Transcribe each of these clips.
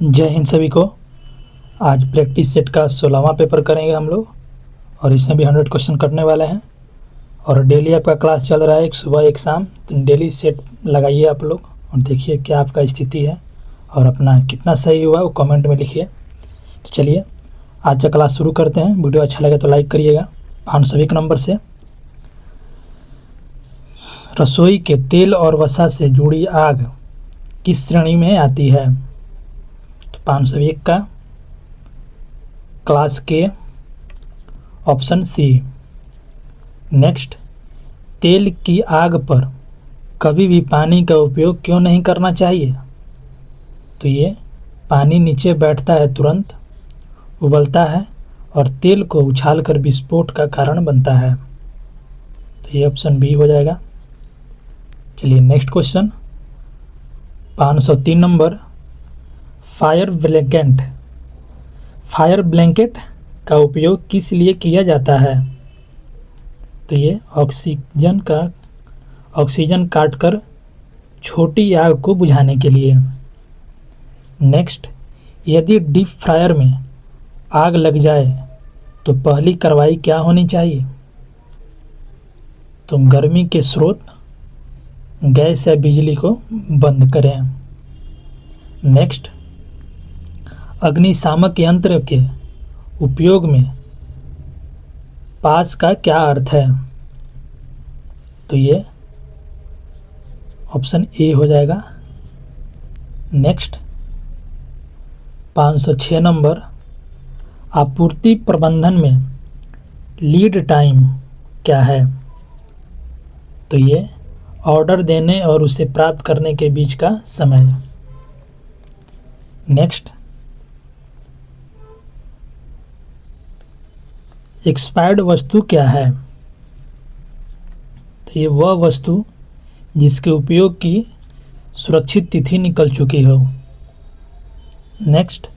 जय हिंद सभी को। आज प्रैक्टिस सेट का 16वां पेपर करेंगे हम लोग और इसमें भी 100 क्वेश्चन करने वाले हैं। और डेली आपका क्लास चल रहा है, एक सुबह एक शाम। तो डेली सेट लगाइए आप लोग और देखिए क्या आपका स्थिति है और अपना कितना सही हुआ वो कमेंट में लिखिए। तो चलिए आज का क्लास शुरू करते हैं। वीडियो अच्छा लगे तो लाइक करिएगा। 501 नंबर से रसोई के तेल और वसा से जुड़ी आग किस श्रेणी में आती है? 501 का क्लास के ऑप्शन सी। नेक्स्ट, तेल की आग पर कभी भी पानी का उपयोग क्यों नहीं करना चाहिए? तो ये पानी नीचे बैठता है, तुरंत उबलता है और तेल को उछालकर विस्फोट का कारण बनता है। तो ये ऑप्शन बी हो जाएगा। चलिए next question 503 number. Fire blanket का उपयोग किस लिए किया जाता है? तो ये ऑक्सीजन काटकर छोटी आग को बुझाने के लिए। नेक्स्ट, यदि डीप फ्रायर में आग लग जाए तो पहली कार्रवाई क्या होनी चाहिए? तो गर्मी के स्रोत, गैस या बिजली को बंद करें। नेक्स्ट, अग्निशामक यंत्र के उपयोग में पास का क्या अर्थ है? तो ये ऑप्शन ए हो जाएगा। Next 506 number. आपूर्ति प्रबंधन में लीड टाइम क्या है? तो ये ऑर्डर देने और उसे प्राप्त करने के बीच का समय। नेक्स्ट, एक्सपायर्ड वस्तु क्या है? तो ये वह वस्तु जिसके उपयोग की सुरक्षित तिथि निकल चुकी हो। नेक्स्ट,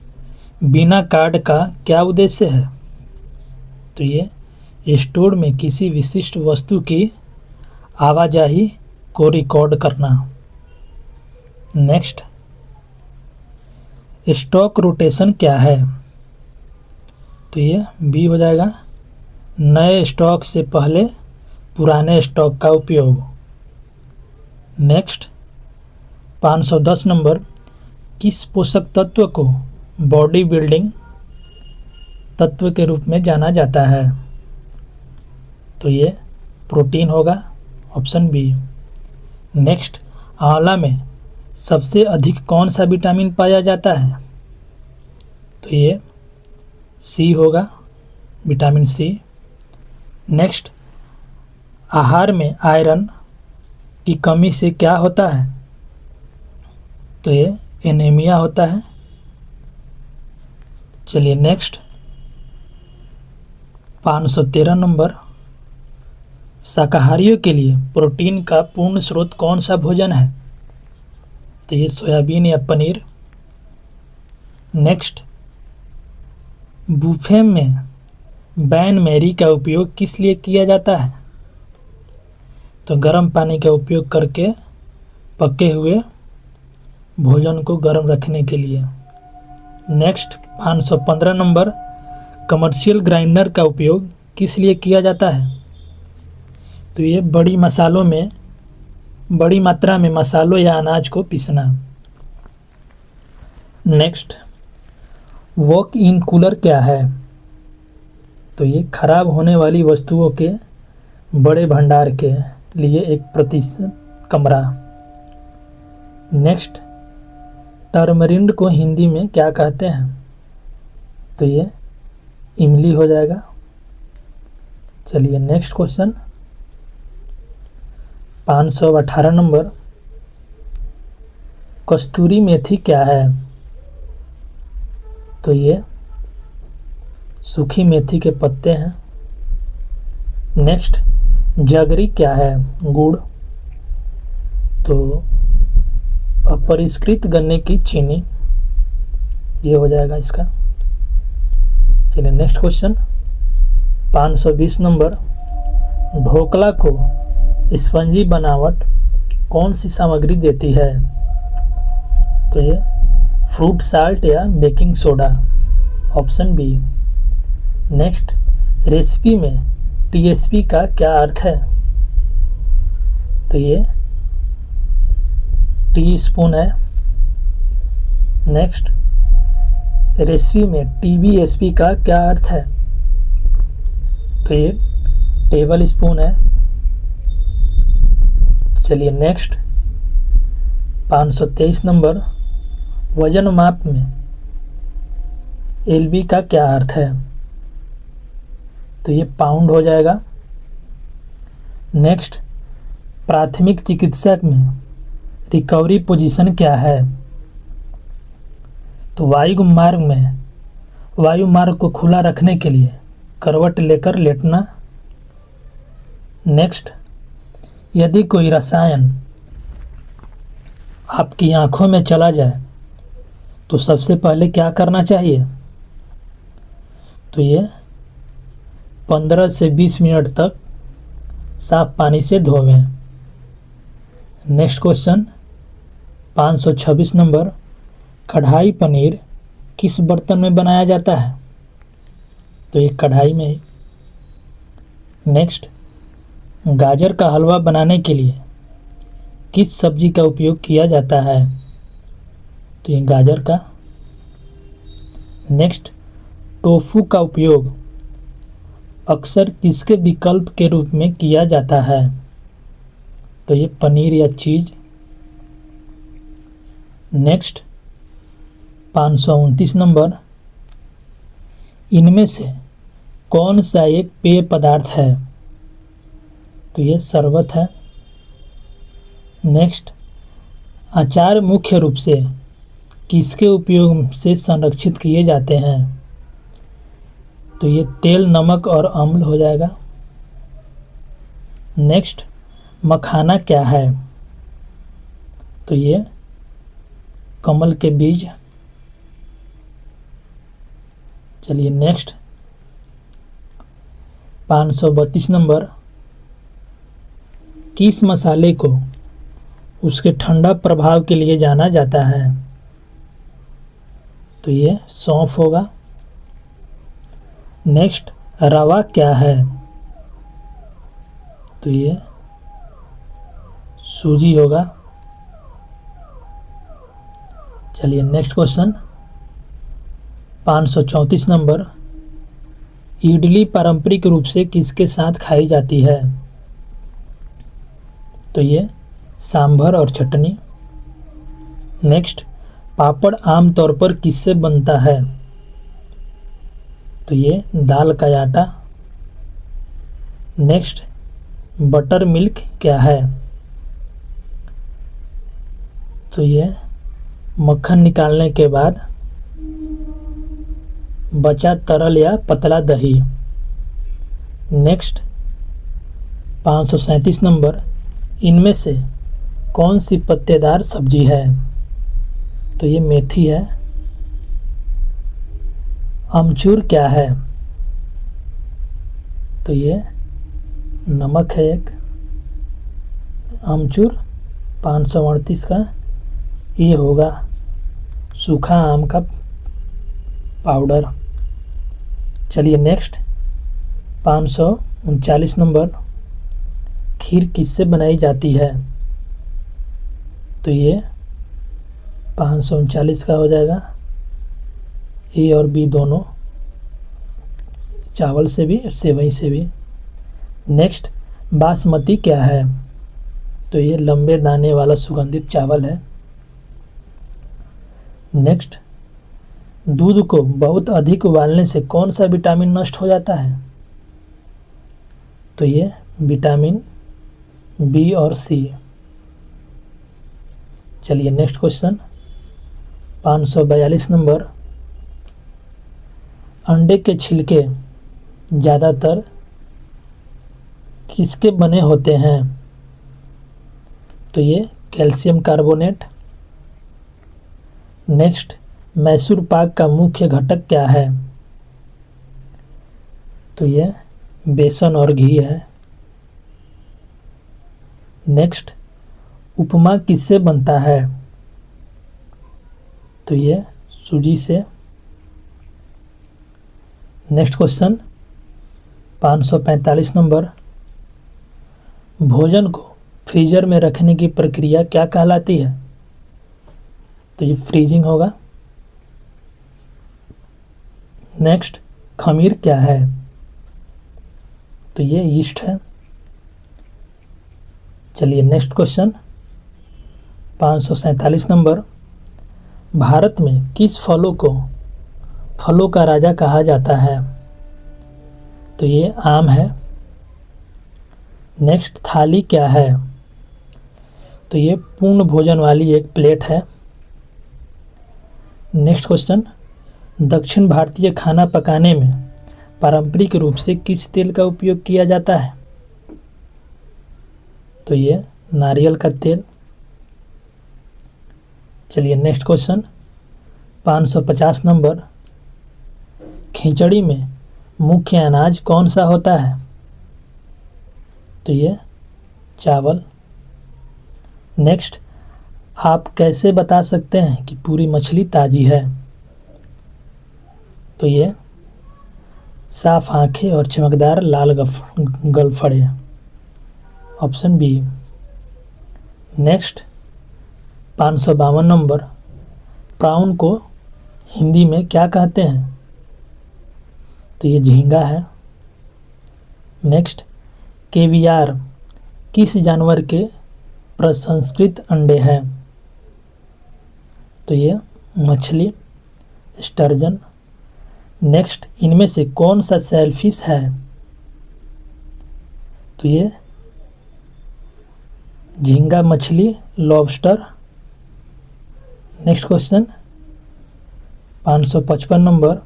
बिना कार्ड का क्या उद्देश्य है? तो ये स्टोर में किसी विशिष्ट वस्तु की आवाजाही को रिकॉर्ड करना। नेक्स्ट, स्टॉक रोटेशन क्या है? तो ये बी हो जाएगा। नए स्टॉक से पहले पुराने स्टॉक का उपयोग। Next 510 number. किस पोषक तत्व को बॉडी बिल्डिंग तत्व के रूप में जाना जाता है? तो ये प्रोटीन होगा, ऑप्शन बी। नेक्स्ट, आंवला में सबसे अधिक कौन सा विटामिन पाया जाता है? तो ये सी होगा, विटामिन सी। नेक्स्ट, आहार में आयरन की कमी से क्या होता है? तो ये एनीमिया होता है। चलिए नेक्स्ट 513 नंबर। शाकाहारियों के लिए प्रोटीन का पूर्ण स्रोत कौन सा भोजन है? तो ये सोयाबीन या पनीर। नेक्स्ट, बुफे में बैन मैरी का उपयोग किस लिए किया जाता है? तो गर्म पानी का उपयोग करके पके हुए भोजन को गर्म रखने के लिए। Next 515 number. कमर्शियल ग्राइंडर का उपयोग किस लिए किया जाता है? तो ये बड़ी मात्रा में मसालों या अनाज को पीसना। नेक्स्ट, वॉक इन कूलर क्या है? तो ये खराब होने वाली वस्तुओं के बड़े भंडार के लिए एक प्रतिशत कमरा। नेक्स्ट, टर्मरिंड को हिंदी में क्या कहते हैं? तो ये इमली हो जाएगा। चलिए नेक्स्ट क्वेश्चन 518 नंबर। कस्तूरी मेथी क्या है? तो ये सूखी मेथी के पत्ते हैं। नेक्स्ट, जगरी क्या है? गुड़। तो अपरिष्कृत गन्ने की चीनी, ये हो जाएगा इसका। चलिए नेक्स्ट क्वेश्चन 520 नंबर। ढोकला को स्पंजी बनावट कौन सी सामग्री देती है? तो ये फ्रूट साल्ट या baking soda, option B. Next, recipe में टीएसपी का क्या अर्थ है? तो ये टी स्पून है। नेक्स्ट, रेसिपी में टीबीएसपी का क्या अर्थ है? तो ये टेबल स्पून है। चलिए नेक्स्ट, 523 नंबर, वजन माप में एलबी का क्या अर्थ है? तो ये पाउंड हो जाएगा। नेक्स्ट, प्राथमिक चिकित्सा में रिकवरी पोजीशन क्या है? तो वायुमार्ग को खुला रखने के लिए करवट लेकर लेटना। नेक्स्ट, यदि कोई रसायन आपकी आंखों में चला जाए तो सबसे पहले क्या करना चाहिए? तो ये 15 से 20 मिनट तक साफ पानी से धोवें। नेक्स्ट क्वेश्चन, 526 नंबर, कढ़ाई पनीर किस बर्तन में बनाया जाता है? तो ये कढ़ाई में ही। नेक्स्ट, गाजर का हलवा बनाने के लिए किस सब्जी का उपयोग किया जाता है? तो ये गाजर का। नेक्स्ट, टोफू का उपयोग अक्सर किसके विकल्प के रूप में किया जाता है? तो ये पनीर या चीज़। नेक्स्ट, 529 नंबर, इनमें से कौन सा एक पेय पदार्थ है? तो ये शरबत है। नेक्स्ट, अचार मुख्य रूप से किसके उपयोग से संरक्षित किए जाते हैं? तो ये तेल, नमक और अम्ल हो जाएगा। नेक्स्ट, मखाना क्या है? तो ये कमल के बीज। चलिए नेक्स्ट, 532 नंबर, किस मसाले को उसके ठंडा प्रभाव के लिए जाना जाता है? तो ये सौंफ होगा। नेक्स्ट, रवा क्या है? तो ये सूजी होगा। चलिए नेक्स्ट क्वेश्चन, 534 नंबर, इडली पारंपरिक रूप से किसके साथ खाई जाती है? तो ये सांभर और चटनी। नेक्स्ट, पापड़ आमतौर पर किससे बनता है? तो ये दाल का आटा। नेक्स्ट, बटर मिल्क क्या है? तो ये मक्खन निकालने के बाद बचा तरल या पतला दही। नेक्स्ट, 537 नंबर, इनमें से कौन सी पत्तेदार सब्जी है? तो ये मेथी है। अमचूर क्या है? तो ये नमक है एक। अमचूर 538 का ये होगा सूखा आम का पाउडर। चलिए नेक्स्ट, 539 नंबर, खीर किससे बनाई जाती है? तो ये 539 का हो जाएगा। ए और बी दोनों, चावल से भी सेवई से भी। नेक्स्ट, बासमती क्या है? तो ये लंबे दाने वाला सुगंधित चावल है। नेक्स्ट, दूध को बहुत अधिक उबालने से कौन सा विटामिन नष्ट हो जाता है? तो ये विटामिन बी और सी। चलिए नेक्स्ट क्वेश्चन, 542 नंबर, अंडे के छिलके ज़्यादातर किसके बने होते हैं? तो ये calcium carbonate. Next, Mysore pak का मुख्य घटक क्या है? तो ये बेसन और घी है। नेक्स्ट, उपमा किससे बनता है? तो ये सूजी से। नेक्स्ट क्वेश्चन 545 नंबर, भोजन को फ्रीजर में रखने की प्रक्रिया क्या कहलाती है? तो ये फ्रीजिंग होगा। नेक्स्ट, खमीर क्या है? तो ये यीस्ट है। चलिए नेक्स्ट क्वेश्चन 547 नंबर, भारत में किस फलों का राजा कहा जाता है? तो ये आम है। नेक्स्ट, थाली क्या है? तो ये पूर्ण भोजन वाली एक प्लेट है। नेक्स्ट क्वेश्चन, दक्षिण भारतीय खाना पकाने में पारंपरिक रूप से किस तेल का उपयोग किया जाता है? तो ये नारियल का तेल। चलिए नेक्स्ट क्वेश्चन 550 नंबर, खिचड़ी में मुख्य अनाज कौन सा होता है? तो ये चावल। नेक्स्ट, आप कैसे बता सकते हैं कि पूरी मछली ताज़ी है? तो ये साफ आंखें और चमकदार लाल गलफड़े, option B. Next 552 number, prawn को हिंदी में क्या कहते हैं? तो ये झींगा है। नेक्स्ट, केवियार किस जानवर के प्रसंस्कृत अंडे हैं? तो ये मछली, स्टर्जन। नेक्स्ट, इनमें से कौन सा सेलफिश है? तो ये झींगा मछली, लॉबस्टर। नेक्स्ट क्वेश्चन 555 नंबर,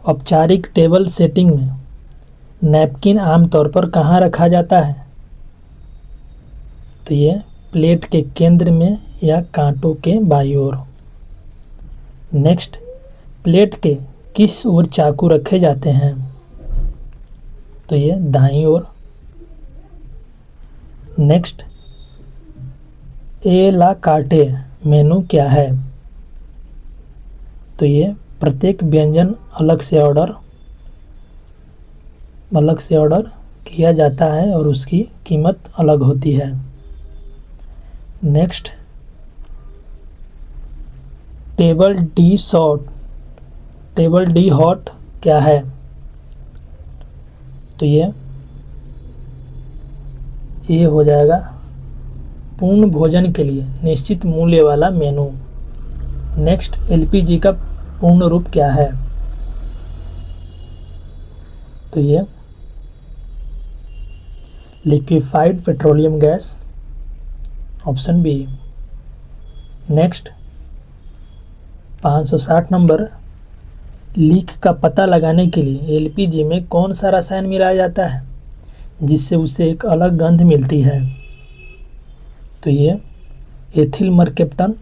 औपचारिक टेबल सेटिंग में नैपकिन आमतौर पर कहाँ रखा जाता है? तो ये प्लेट के केंद्र में या कांटों के बाईं ओर। नेक्स्ट, प्लेट के किस ओर चाकू रखे जाते हैं? तो ये दाईं ओर। नेक्स्ट, ए ला कार्टे मेनू क्या है? तो ये प्रत्येक व्यंजन अलग से ऑर्डर किया जाता है और उसकी कीमत अलग होती है। नेक्स्ट, टेबल डी हॉट क्या है? तो ये हो जाएगा पूर्ण भोजन के लिए निश्चित मूल्य वाला मेनू। नेक्स्ट, एलपीजी का पूर्ण रूप क्या है? तो ये liquefied petroleum gas, option B. Next 560 number, leak का पता लगाने के लिए एलपीजी में कौन सा रसायन मिलाया जाता है जिससे उसे एक अलग गंध मिलती है? तो ये एथिल मरकेप्टन।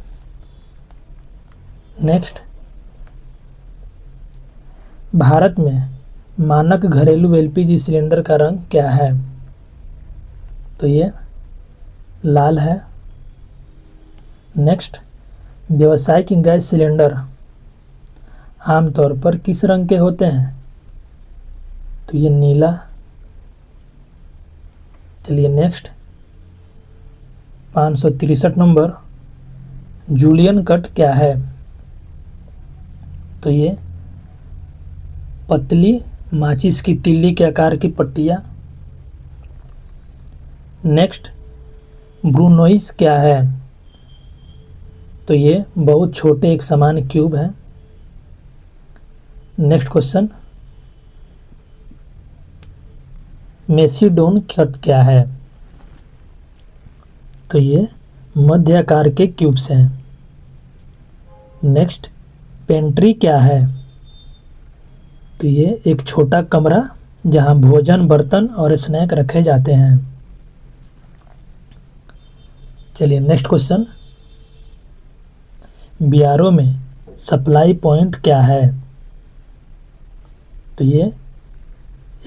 नेक्स्ट, भारत में मानक घरेलू एलपीजी सिलेंडर का रंग क्या है? तो ये लाल है। नेक्स्ट, व्यावसायिक गैस सिलेंडर आमतौर पर किस रंग के होते हैं? तो ये नीला। चलिए नेक्स्ट 563 नंबर, जूलियन कट क्या है? तो ये पतली माचिस की तिल्ली के आकार की पट्टियाँ। नेक्स्ट, ब्रूनोइस क्या है? तो ये बहुत छोटे एक समान क्यूब हैं। नेक्स्ट क्वेश्चन, मेसिडोन कट क्या है? तो ये मध्य आकार के क्यूब्स हैं। नेक्स्ट, पेंट्री क्या है? तो ये एक छोटा कमरा जहां भोजन, बर्तन और स्नैक रखे जाते हैं। चलिए नेक्स्ट क्वेश्चन, बीआरओ में सप्लाई पॉइंट क्या है? तो ये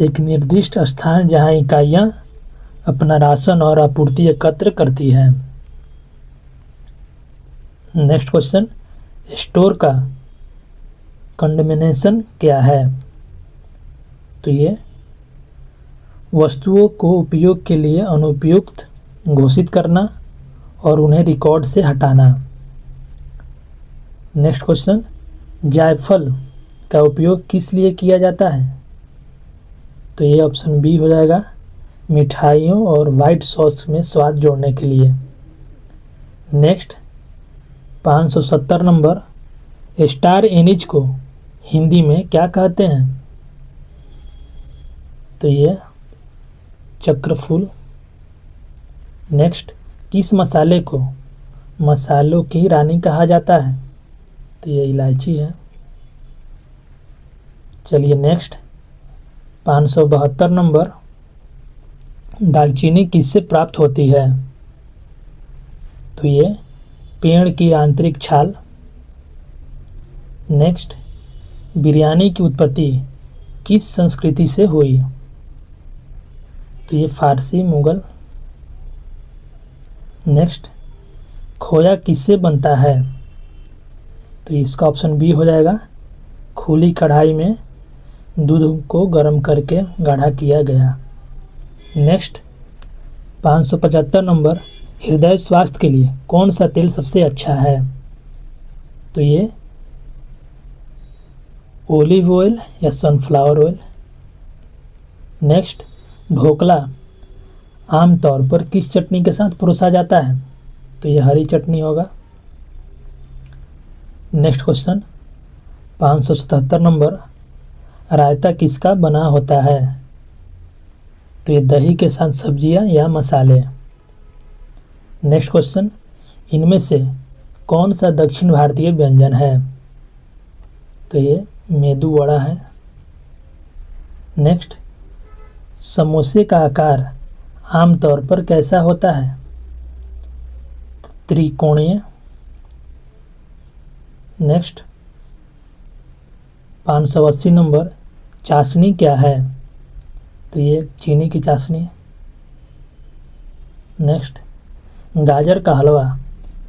एक निर्दिष्ट स्थान जहां इकाइयां अपना राशन और आपूर्ति एकत्र करती हैं। नेक्स्ट क्वेश्चन, स्टोर का कंडमनेशन क्या है? तो ये वस्तुओं को उपयोग के लिए अनुपयुक्त घोषित करना और उन्हें रिकॉर्ड से हटाना। नेक्स्ट क्वेश्चन, जायफल का उपयोग किस लिए किया जाता है? तो ये ऑप्शन बी हो जाएगा, मिठाइयों और वाइट सॉस में स्वाद जोड़ने के लिए। नेक्स्ट 570 नंबर, स्टार एनिज को हिंदी में क्या कहते हैं? तो ये चक्रफूल। नेक्स्ट, किस मसाले को मसालों की रानी कहा जाता है? तो ये इलायची है। चलिए नेक्स्ट 572 नंबर, दालचीनी किससे प्राप्त होती है? तो ये पेड़ की आंतरिक छाल। नेक्स्ट, बिरयानी की उत्पत्ति किस संस्कृति से हुई? तो ये फारसी मुगल। नेक्स्ट, खोया किससे बनता है? तो इसका ऑप्शन बी हो जाएगा, खुली कढ़ाई में दूध को गर्म करके गाढ़ा किया गया। नेक्स्ट 575 नंबर, हृदय स्वास्थ्य के लिए कौन सा तेल सबसे अच्छा है? तो ये ओलिव ऑयल या सनफ्लावर ऑयल। नेक्स्ट, ढोकला आमतौर पर किस चटनी के साथ परोसा जाता है? तो ये हरी चटनी होगा। नेक्स्ट क्वेश्चन 577 नंबर, रायता किसका बना होता है? तो ये दही के साथ सब्जियां या मसाले। नेक्स्ट क्वेश्चन, इनमें से कौन सा दक्षिण भारतीय व्यंजन है? तो ये मेदू वड़ा है। नेक्स्ट, समोसे का आकार आमतौर पर कैसा होता है? त्रिकोणीय। नेक्स्ट 580 नंबर, चाशनी क्या है? तो ये चीनी की चाशनी। नेक्स्ट, गाजर का हलवा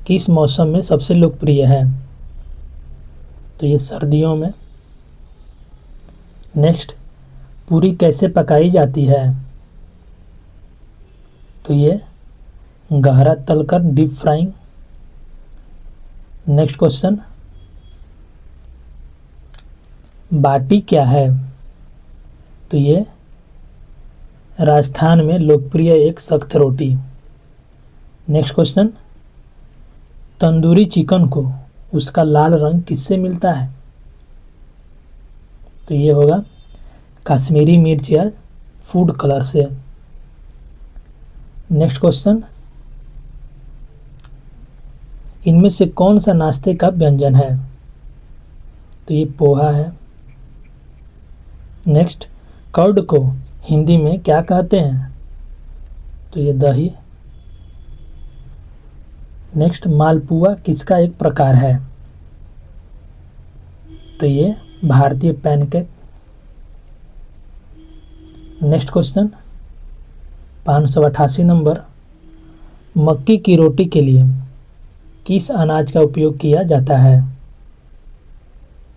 किस मौसम में सबसे लोकप्रिय है? तो ये सर्दियों में। नेक्स्ट, पूरी कैसे पकाई जाती है? तो ये गहरा तलकर डीप फ्राइंग। नेक्स्ट क्वेश्चन, बाटी क्या है? तो ये राजस्थान में लोकप्रिय एक सख्त रोटी। नेक्स्ट क्वेश्चन, तंदूरी चिकन को उसका लाल रंग किससे मिलता है? तो ये होगा कश्मीरी मिर्च या फूड कलर से। नेक्स्ट क्वेश्चन, इनमें से कौन सा नाश्ते का व्यंजन है? तो ये पोहा है। नेक्स्ट, कर्ड को हिंदी में क्या कहते हैं? तो ये दही। नेक्स्ट, मालपुआ किसका एक प्रकार है? तो ये भारतीय पैनकेक। नेक्स्ट क्वेश्चन 588 नंबर, मक्की की रोटी के लिए किस अनाज का उपयोग किया जाता है?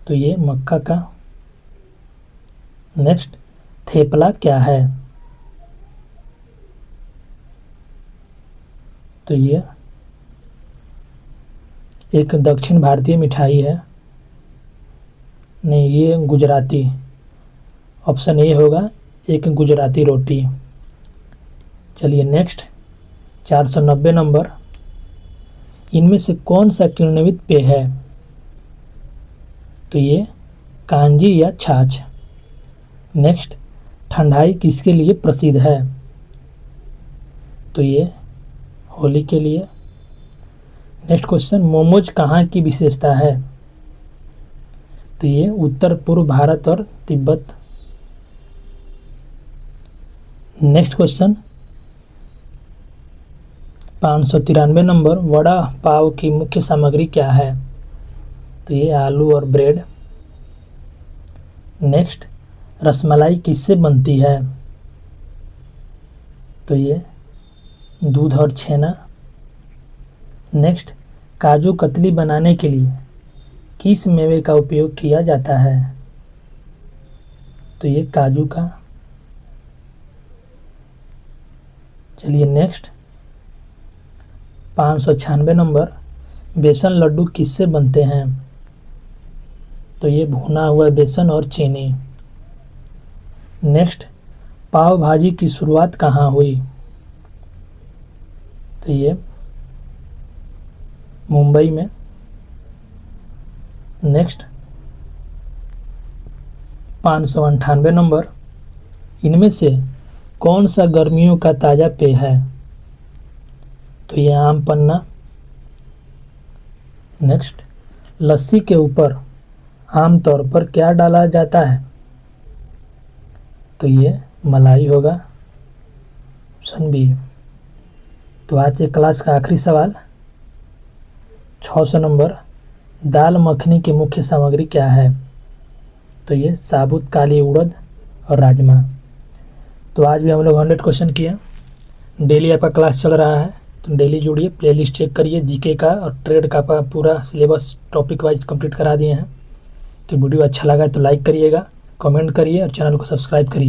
तो ये मक्का का। नेक्स्ट, थेपला क्या है? तो ये एक दक्षिण भारतीय मिठाई है। नहीं, ये गुजराती। ऑप्शन ए होगा, एक गुजराती रोटी। चलिए नेक्स्ट 490 नंबर, इनमें से कौन सा किण्वित पेय है? तो ये कांजी या छाछ। नेक्स्ट, ठंडाई किसके लिए प्रसिद्ध है? तो ये होली के लिए। नेक्स्ट क्वेश्चन, मोमोज कहाँ की विशेषता है? तो ये उत्तर पूर्व भारत और Tibet. Next question 593 number, vada pav की मुख्य सामग्री क्या है? तो ये आलू और ब्रेड। नेक्स्ट, रसमलाई किससे बनती है? तो ये दूध और छेना। नेक्स्ट, काजू कतली बनाने के लिए किस मेवे का उपयोग किया जाता है? तो ये काजू का। चलिए नेक्स्ट 596 नंबर, बेसन लड्डू किससे बनते हैं? तो ये भुना हुआ बेसन और चीनी। नेक्स्ट, पाव भाजी की शुरुआत कहाँ हुई? तो ये मुंबई में। नेक्स्ट 598 नंबर, इनमें से कौन सा गर्मियों का ताज़ा पेय है? तो ये आम पन्ना। नेक्स्ट, लस्सी के ऊपर आमतौर पर क्या डाला जाता है? तो ये मलाई होगा, ऑप्शन बी। तो आज के क्लास का आखिरी सवाल 600 नंबर, दाल मखनी की मुख्य सामग्री क्या है? तो ये साबुत काली उड़द और राजमा। तो आज भी हम लोग 100 क्वेश्चन किए। डेली आपका क्लास चल रहा है, तो डेली जुड़िए, प्लेलिस्ट चेक करिए, जीके का और ट्रेड का पूरा सिलेबस टॉपिक वाइज कंप्लीट करा दिए हैं। तो वीडियो अच्छा लगा तो लाइक करिएगा, कमेंट करिए और चैनल को सब्सक्राइब करिए।